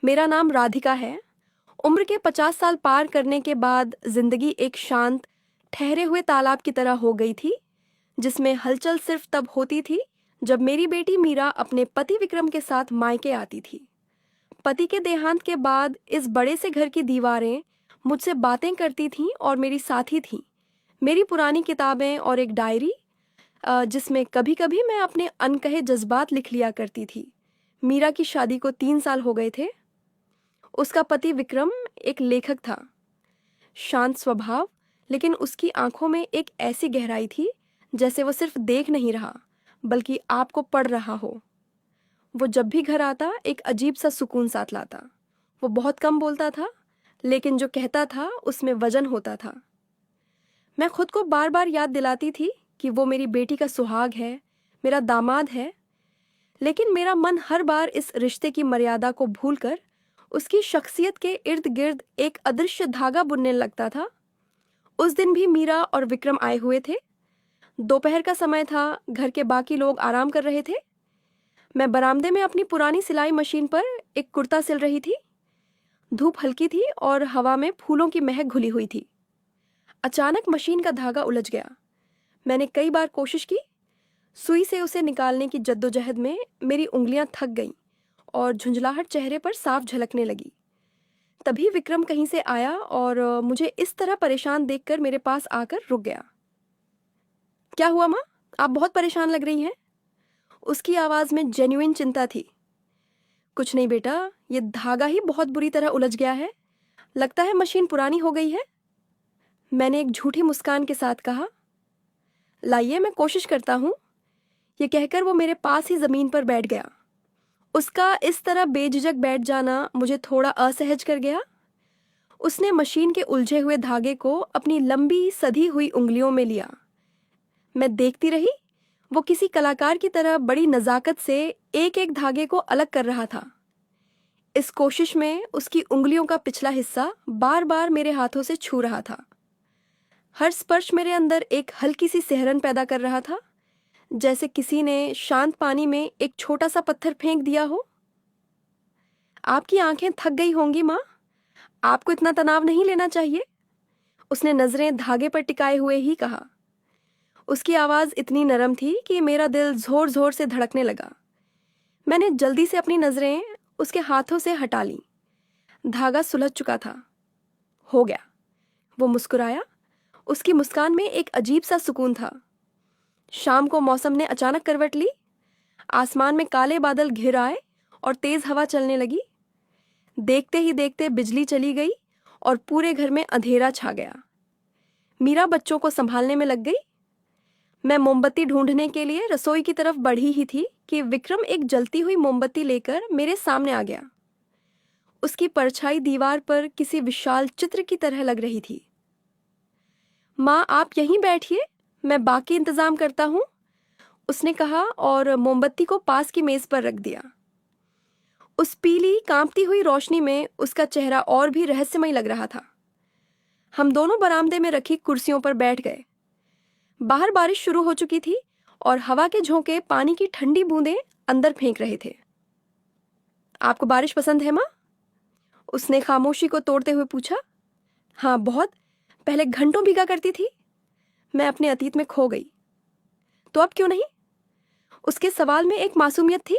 मेरा नाम राधिका है। उम्र के 50 साल पार करने के बाद जिंदगी एक शांत, ठहरे हुए तालाब की तरह हो गई थी, जिसमें हलचल सिर्फ तब होती थी जब मेरी बेटी मीरा अपने पति विक्रम के साथ मायके आती थी। पति के देहांत के बाद इस बड़े से घर की दीवारें मुझसे बातें करती थीं और मेरी साथी थीं। मेरी पुरानी किताबें और एक डायरी, जिसमें कभी कभी मैं अपने अनकहे जज्बात लिख लिया करती थी। मीरा की शादी को 3 साल हो गए थे। उसका पति विक्रम एक लेखक था, शांत स्वभाव, लेकिन उसकी आंखों में एक ऐसी गहराई थी जैसे वो सिर्फ देख नहीं रहा बल्कि आपको पढ़ रहा हो। वो जब भी घर आता एक अजीब सा सुकून साथ लाता। वो बहुत कम बोलता था, लेकिन जो कहता था उसमें वजन होता था। मैं खुद को बार बार याद दिलाती थी कि वो मेरी बेटी का सुहाग है, मेरा दामाद है, लेकिन मेरा मन हर बार इस रिश्ते की मर्यादा को भूलकर उसकी शख्सियत के इर्द गिर्द एक अदृश्य धागा बुनने लगता था। उस दिन भी मीरा और विक्रम आए हुए थे। दोपहर का समय था, घर के बाकी लोग आराम कर रहे थे। मैं बरामदे में अपनी पुरानी सिलाई मशीन पर एक कुर्ता सिल रही थी। धूप हल्की थी और हवा में फूलों की महक घुली हुई थी। अचानक मशीन का धागा उलझ गया। मैंने कई बार कोशिश की। सुई से उसे निकालने की जद्दोजहद में मेरी उंगलियां थक गईं और झुंझलाहट चेहरे पर साफ झलकने लगी। तभी विक्रम कहीं से आया और मुझे इस तरह परेशान देखकर मेरे पास आकर रुक गया। क्या हुआ माँ? आप बहुत परेशान लग रही हैं। उसकी आवाज़ में जेन्युइन चिंता थी। कुछ नहीं बेटा, ये धागा ही बहुत बुरी तरह उलझ गया है। लगता है मशीन पुरानी हो गई है। मैंने एक झूठी मुस्कान के साथ कहा। लाइए, मैं कोशिश करता हूँ। ये कहकर वो मेरे पास ही ज़मीन पर बैठ गया। उसका इस तरह बेझिझक बैठ जाना मुझे थोड़ा असहज कर गया। उसने मशीन के उलझे हुए धागे को अपनी लंबी सधी हुई उंगलियों में लिया। मैं देखती रही। वो किसी कलाकार की तरह बड़ी नज़ाकत से एक एक धागे को अलग कर रहा था। इस कोशिश में उसकी उंगलियों का पिछला हिस्सा बार बार मेरे हाथों से छू रहा था। हर स्पर्श मेरे अंदर एक हल्की सी सिहरन पैदा कर रहा था, जैसे किसी ने शांत पानी में एक छोटा सा पत्थर फेंक दिया हो। आपकी आंखें थक गई होंगी माँ, आपको इतना तनाव नहीं लेना चाहिए, उसने नजरें धागे पर टिकाए हुए ही कहा। उसकी आवाज़ इतनी नरम थी कि मेरा दिल जोर जोर से धड़कने लगा। मैंने जल्दी से अपनी नजरें उसके हाथों से हटा लीं। धागा सुलझ चुका था। हो गया। वो मुस्कुराया। उसकी मुस्कान में एक अजीब सा सुकून था। शाम को मौसम ने अचानक करवट ली। आसमान में काले बादल घिर आए और तेज हवा चलने लगी। देखते ही देखते बिजली चली गई और पूरे घर में अंधेरा छा गया। मीरा बच्चों को संभालने में लग गई। मैं मोमबत्ती ढूंढने के लिए रसोई की तरफ बढ़ी ही थी कि विक्रम एक जलती हुई मोमबत्ती लेकर मेरे सामने आ गया। उसकी परछाई दीवार पर किसी विशाल चित्र की तरह लग रही थी। माँ, आप यहीं बैठिए, मैं बाकी इंतजाम करता हूँ, उसने कहा और मोमबत्ती को पास की मेज पर रख दिया। उस पीली कांपती हुई रोशनी में उसका चेहरा और भी रहस्यमय लग रहा था। हम दोनों बरामदे में रखी कुर्सियों पर बैठ गए। बाहर बारिश शुरू हो चुकी थी और हवा के झोंके पानी की ठंडी बूंदें अंदर फेंक रहे थे। आपको बारिश पसंद है माँ? उसने खामोशी को तोड़ते हुए पूछा। हाँ, बहुत। पहले घंटों भीगा करती थी। मैं अपने अतीत में खो गई। तो अब क्यों नहीं? उसके सवाल में एक मासूमियत थी।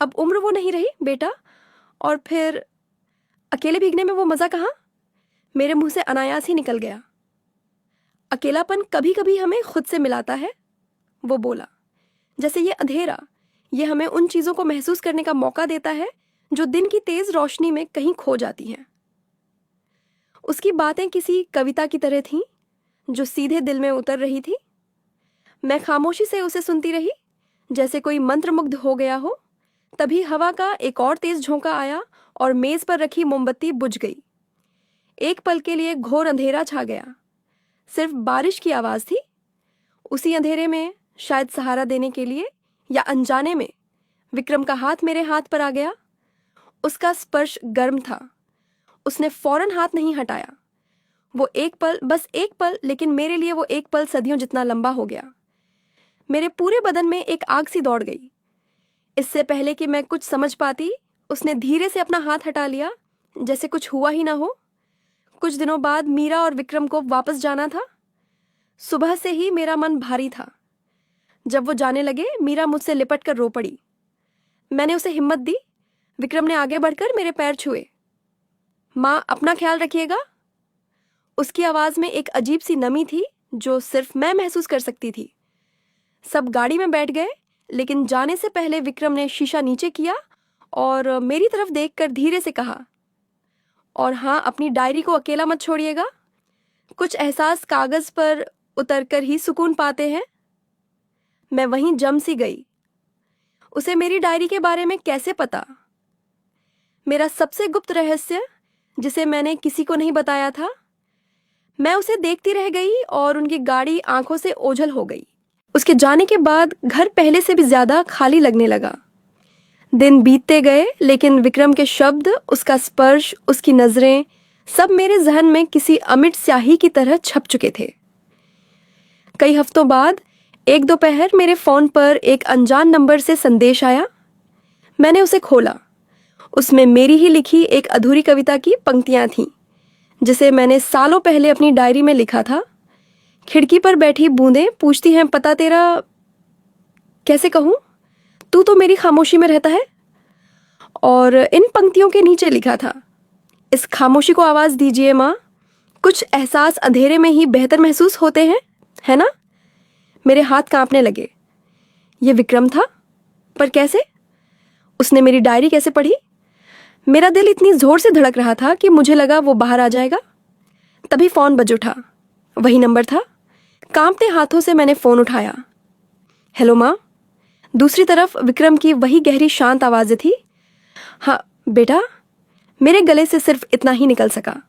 अब उम्र वो नहीं रही बेटा। और फिर अकेले भीगने में वो मज़ा कहाँ? मेरे मुंह से अनायास ही निकल गया। अकेलापन कभी कभी हमें खुद से मिलाता है, वो बोला। जैसे ये अंधेरा, ये हमें उन चीज़ों को महसूस करने का मौका देता है जो दिन की तेज रोशनी में कहीं खो जाती हैं। उसकी बातें किसी कविता की तरह थीं, जो सीधे दिल में उतर रही थी। मैं खामोशी से उसे सुनती रही, जैसे कोई मंत्रमुग्ध हो गया हो। तभी हवा का एक और तेज झोंका आया और मेज पर रखी मोमबत्ती बुझ गई। एक पल के लिए घोर अंधेरा छा गया। सिर्फ बारिश की आवाज़ थी। उसी अंधेरे में शायद सहारा देने के लिए या अनजाने में विक्रम का हाथ मेरे हाथ पर आ गया। उसका स्पर्श गर्म था। उसने फौरन हाथ नहीं हटाया। वो एक पल, बस एक पल, लेकिन मेरे लिए वो एक पल सदियों जितना लंबा हो गया। मेरे पूरे बदन में एक आग सी दौड़ गई। इससे पहले कि मैं कुछ समझ पाती, उसने धीरे से अपना हाथ हटा लिया, जैसे कुछ हुआ ही ना हो। कुछ दिनों बाद मीरा और विक्रम को वापस जाना था। सुबह से ही मेरा मन भारी था। जब वो जाने लगे, मीरा मुझसे लिपट कर रो पड़ी। मैंने उसे हिम्मत दी। विक्रम ने आगे बढ़कर मेरे पैर छुए। माँ, अपना ख्याल रखिएगा। उसकी आवाज़ में एक अजीब सी नमी थी जो सिर्फ मैं महसूस कर सकती थी। सब गाड़ी में बैठ गए, लेकिन जाने से पहले विक्रम ने शीशा नीचे किया और मेरी तरफ देखकर धीरे से कहा, और हाँ, अपनी डायरी को अकेला मत छोड़िएगा। कुछ एहसास कागज़ पर उतरकर ही सुकून पाते हैं। मैं वहीं जम सी गई। उसे मेरी डायरी के बारे में कैसे पता? मेरा सबसे गुप्त रहस्य, जिसे मैंने किसी को नहीं बताया था। मैं उसे देखती रह गई और उनकी गाड़ी आंखों से ओझल हो गई। उसके जाने के बाद घर पहले से भी ज्यादा खाली लगने लगा। दिन बीतते गए, लेकिन विक्रम के शब्द, उसका स्पर्श, उसकी नजरें, सब मेरे जहन में किसी अमिट स्याही की तरह छप चुके थे। कई हफ्तों बाद एक दोपहर मेरे फोन पर एक अनजान नंबर से संदेश आया। मैंने उसे खोला। उसमें मेरी ही लिखी एक अधूरी कविता की पंक्तियां थीं, जिसे मैंने सालों पहले अपनी डायरी में लिखा था। खिड़की पर बैठी बूंदें पूछती हैं, पता तेरा, कैसे कहूँ, तू तो मेरी खामोशी में रहता है। और इन पंक्तियों के नीचे लिखा था, इस खामोशी को आवाज़ दीजिए माँ, कुछ एहसास अंधेरे में ही बेहतर महसूस होते हैं, है ना? मेरे हाथ कांपने लगे। ये विक्रम था, पर कैसे? उसने मेरी डायरी कैसे पढ़ी? मेरा दिल इतनी जोर से धड़क रहा था कि मुझे लगा वो बाहर आ जाएगा। तभी फ़ोन बज उठा। वही नंबर था। कांपते हाथों से मैंने फ़ोन उठाया। हेलो माँ। दूसरी तरफ विक्रम की वही गहरी शांत आवाज़ थी। हाँ बेटा। मेरे गले से सिर्फ इतना ही निकल सका।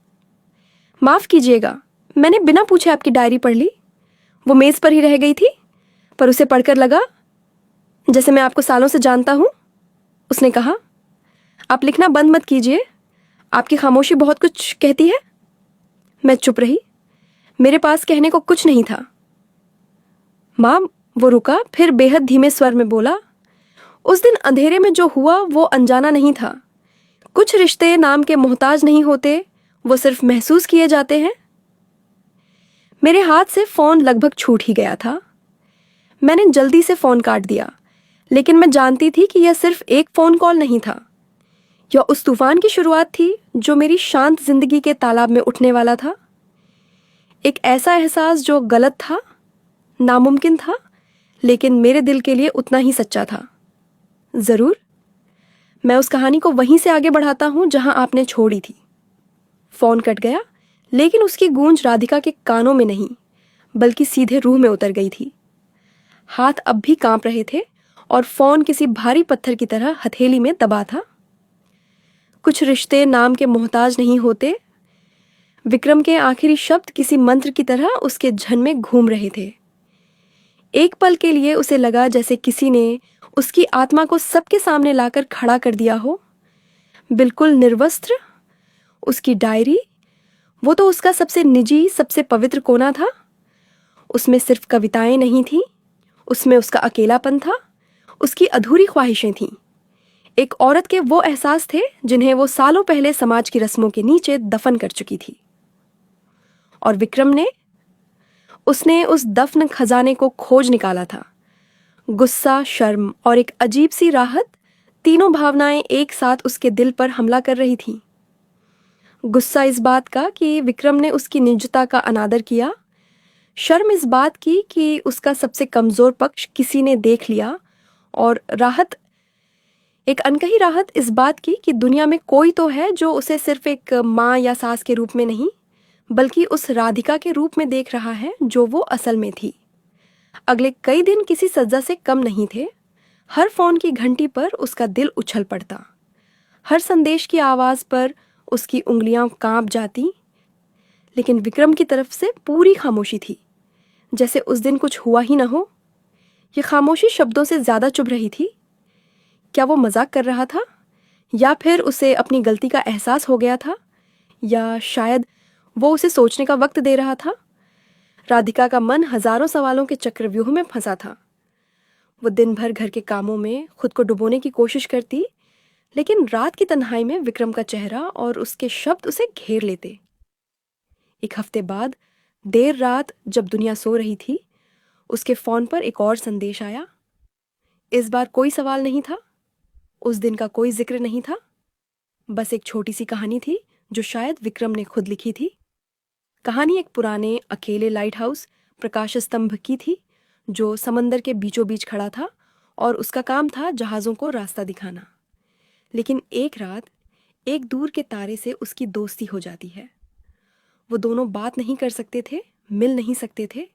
माफ़ कीजिएगा, मैंने बिना पूछे आपकी डायरी पढ़ ली। वो मेज़ पर ही रह गई थी, पर उसे पढ़कर लगा जैसे मैं आपको सालों से जानता हूँ। उसने कहा, आप लिखना बंद मत कीजिए, आपकी खामोशी बहुत कुछ कहती है। मैं चुप रही। मेरे पास कहने को कुछ नहीं था। माँ, वो रुका, फिर बेहद धीमे स्वर में बोला, उस दिन अंधेरे में जो हुआ वो अनजाना नहीं था। कुछ रिश्ते नाम के मोहताज नहीं होते, वो सिर्फ महसूस किए जाते हैं। मेरे हाथ से फ़ोन लगभग छूट ही गया था। मैंने जल्दी से फ़ोन काट दिया, लेकिन मैं जानती थी कि यह सिर्फ एक फ़ोन कॉल नहीं था। यह उस तूफान की शुरुआत थी जो मेरी शांत जिंदगी के तालाब में उठने वाला था। एक ऐसा एहसास जो गलत था, नामुमकिन था, लेकिन मेरे दिल के लिए उतना ही सच्चा था। ज़रूर, मैं उस कहानी को वहीं से आगे बढ़ाता हूँ जहाँ आपने छोड़ी थी। फ़ोन कट गया, लेकिन उसकी गूंज राधिका के कानों में नहीं, बल्कि सीधे रूह में उतर गई थी। हाथ अब भी कांप रहे थे और फ़ोन किसी भारी पत्थर की तरह हथेली में दबा था। कुछ रिश्ते नाम के मोहताज नहीं होते। विक्रम के आखिरी शब्द किसी मंत्र की तरह उसके झन में घूम रहे थे। एक पल के लिए उसे लगा जैसे किसी ने उसकी आत्मा को सबके सामने लाकर खड़ा कर दिया हो, बिल्कुल निर्वस्त्र। उसकी डायरी, वो तो उसका सबसे निजी, सबसे पवित्र कोना था। उसमें सिर्फ कविताएं नहीं थीं, उसमें उसका अकेलापन था, उसकी अधूरी ख्वाहिशें थीं, एक औरत के वो एहसास थे जिन्हें वो सालों पहले समाज की रस्मों के नीचे दफन कर चुकी थी। और विक्रम ने, उसने उस दफन खजाने को खोज निकाला था। गुस्सा, शर्म और एक अजीब सी राहत, तीनों भावनाएं एक साथ उसके दिल पर हमला कर रही थीं। गुस्सा इस बात का कि विक्रम ने उसकी निजता का अनादर किया। शर्म इस बात की कि उसका सबसे कमज़ोर पक्ष किसी ने देख लिया। और राहत, एक अनकही राहत इस बात की कि दुनिया में कोई तो है जो उसे सिर्फ एक माँ या सास के रूप में नहीं, बल्कि उस राधिका के रूप में देख रहा है जो वो असल में थी। अगले कई दिन किसी सज्जा से कम नहीं थे। हर फ़ोन की घंटी पर उसका दिल उछल पड़ता, हर संदेश की आवाज़ पर उसकी उंगलियां कांप जाती। लेकिन विक्रम की तरफ से पूरी खामोशी थी, जैसे उस दिन कुछ हुआ ही न हो। ये खामोशी शब्दों से ज़्यादा चुभ रही थी। क्या वो मजाक कर रहा था, या फिर उसे अपनी गलती का एहसास हो गया था, या शायद वो उसे सोचने का वक्त दे रहा था। राधिका का मन हजारों सवालों के चक्रव्यूह में फंसा था। वो दिन भर घर के कामों में खुद को डुबोने की कोशिश करती, लेकिन रात की तन्हाई में विक्रम का चेहरा और उसके शब्द उसे घेर लेते। एक हफ्ते बाद देर रात जब दुनिया सो रही थी, उसके फ़ोन पर एक और संदेश आया। इस बार कोई सवाल नहीं था, उस दिन का कोई जिक्र नहीं था, बस एक छोटी सी कहानी थी जो शायद विक्रम ने खुद लिखी थी। कहानी एक पुराने अकेले लाइट हाउस प्रकाश स्तंभ की थी जो समंदर के बीचों बीच खड़ा था और उसका काम था जहाज़ों को रास्ता दिखाना। लेकिन एक रात एक दूर के तारे से उसकी दोस्ती हो जाती है। वो दोनों बात नहीं कर सकते थे, मिल नहीं सकते थे,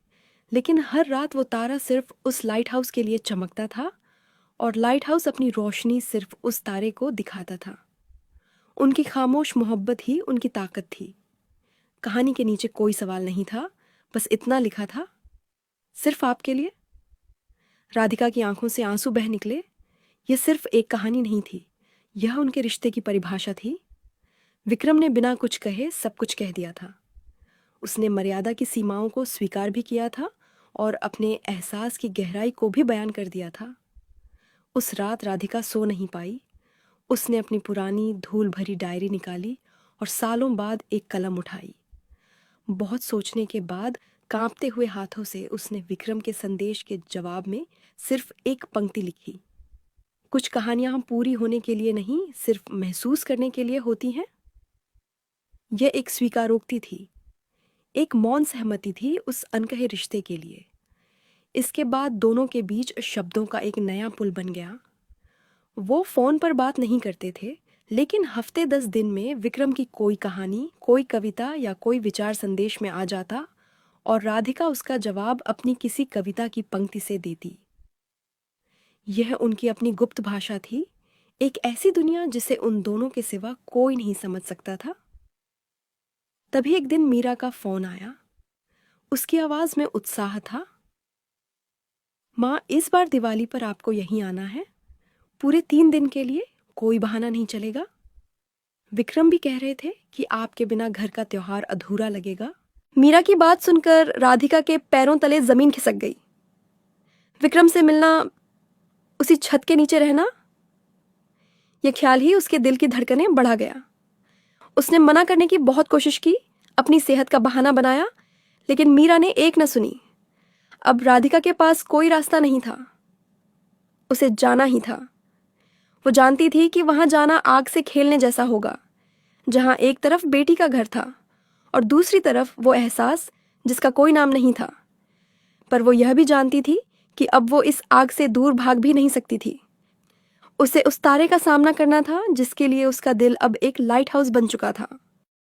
लेकिन हर रात वो तारा सिर्फ उस लाइट हाउस के लिए चमकता था और लाइट हाउस अपनी रोशनी सिर्फ उस तारे को दिखाता था। उनकी खामोश मोहब्बत ही उनकी ताकत थी। कहानी के नीचे कोई सवाल नहीं था, बस इतना लिखा था, सिर्फ आपके लिए। राधिका की आंखों से आंसू बह निकले। यह सिर्फ एक कहानी नहीं थी, यह उनके रिश्ते की परिभाषा थी। विक्रम ने बिना कुछ कहे सब कुछ कह दिया था। उसने मर्यादा की सीमाओं को स्वीकार भी किया था और अपने एहसास की गहराई को भी बयान कर दिया था। उस रात राधिका सो नहीं पाई। उसने अपनी पुरानी धूल भरी डायरी निकाली और सालों बाद एक कलम उठाई। बहुत सोचने के बाद कांपते हुए हाथों से उसने विक्रम के संदेश के जवाब में सिर्फ एक पंक्ति लिखी। कुछ कहानियां पूरी होने के लिए नहीं, सिर्फ महसूस करने के लिए होती हैं। यह एक स्वीकारोक्ति थी, एक मौन सहमति थी उस अनकहे रिश्ते के लिए। इसके बाद दोनों के बीच शब्दों का एक नया पुल बन गया। वो फ़ोन पर बात नहीं करते थे, लेकिन हफ्ते 10 दिन में विक्रम की कोई कहानी, कोई कविता या कोई विचार संदेश में आ जाता और राधिका उसका जवाब अपनी किसी कविता की पंक्ति से देती। यह उनकी अपनी गुप्त भाषा थी, एक ऐसी दुनिया जिसे उन दोनों के सिवा कोई नहीं समझ सकता था। तभी एक दिन मीरा का फ़ोन आया। उसकी आवाज़ में उत्साह था। माँ, इस बार दिवाली पर आपको यहीं आना है, पूरे 3 दिन के लिए, कोई बहाना नहीं चलेगा। विक्रम भी कह रहे थे कि आपके बिना घर का त्योहार अधूरा लगेगा। मीरा की बात सुनकर राधिका के पैरों तले जमीन खिसक गई। विक्रम से मिलना, उसी छत के नीचे रहना, यह ख्याल ही उसके दिल की धड़कनें बढ़ा गया। उसने मना करने की बहुत कोशिश की, अपनी सेहत का बहाना बनाया, लेकिन मीरा ने एक न सुनी। अब राधिका के पास कोई रास्ता नहीं था, उसे जाना ही था। वो जानती थी कि वहां जाना आग से खेलने जैसा होगा, जहां एक तरफ बेटी का घर था और दूसरी तरफ वो एहसास जिसका कोई नाम नहीं था। पर वो यह भी जानती थी कि अब वो इस आग से दूर भाग भी नहीं सकती थी। उसे उस तारे का सामना करना था जिसके लिए उसका दिल अब एक लाइट हाउस बन चुका था।